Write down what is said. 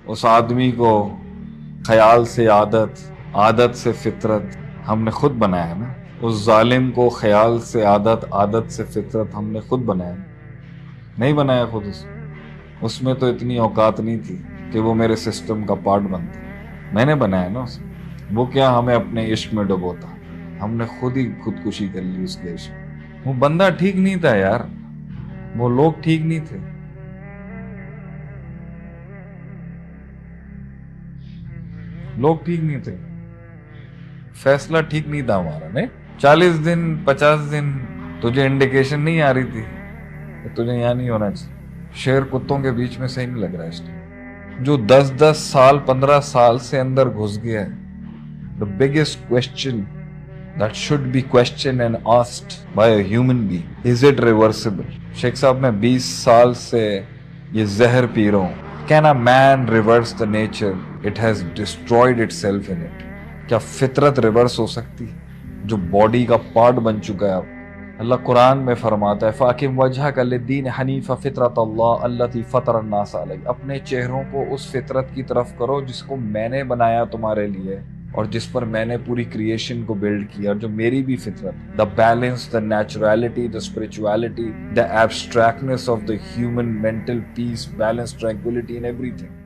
اس آدمی کو خیال سے عادت، عادت سے فطرت ہم نے خود بنایا ہے نا. اس ظالم کو خیال سے عادت، عادت سے فطرت ہم نے خود بنایا. نہیں بنایا خود اس میں تو اتنی اوقات نہیں تھی کہ وہ میرے سسٹم کا پارٹ بنتا. میں نے بنایا نا اسے. وہ کیا ہمیں اپنے عشق میں ڈبوتا، ہم نے خود ہی خودکشی کر لی اس کے عشق. وہ بندہ ٹھیک نہیں تھا یار، وہ لوگ ٹھیک نہیں تھے. لوگ ٹھیک نہیں تھے، فیصلہ ٹھیک نہیں تھا ہمارا. نہیں 40 دن 50 دن تجھے انڈیکیشن نہیں آ رہی تھی کہ تجھے یہاں نہیں ہونا چاہیے. شیر کتوں کے بیچ میں صحیح نہیں لگ رہا ہے اس ٹائم. جو 10 سال 15 سال سے اندر گھس گیا ہے. The biggest question that should be questioned and asked by a human being, is it reversible? شیخ صاحب میں 20 سال سے یہ زہر پی رہا ہوں. Can a man reverse the nature it has destroyed itself in it? کیا فطرت ریورس ہو سکتی جو باڈی کا پارٹ بن چکا ہے اب؟ اللہ قرآن میں فرماتا ہے فَأَقِمْ وَجْهَكَ لِلدِّينِ حَنِيفًا فِطْرَتَ اللَّهِ الَّتِي فَطَرَ النَّاسَ عَلَيْهَا. اپنے چہروں کو اس فطرت کی طرف کرو جس کو میں نے بنایا تمہارے لیے اور جس پر میں نے پوری کریشن کو بلڈ کیا، اور جو میری بھی فطرت. The balance, the naturality, the spirituality, the abstractness of the human mental peace, balance, tranquillity in ایوری تھنگ.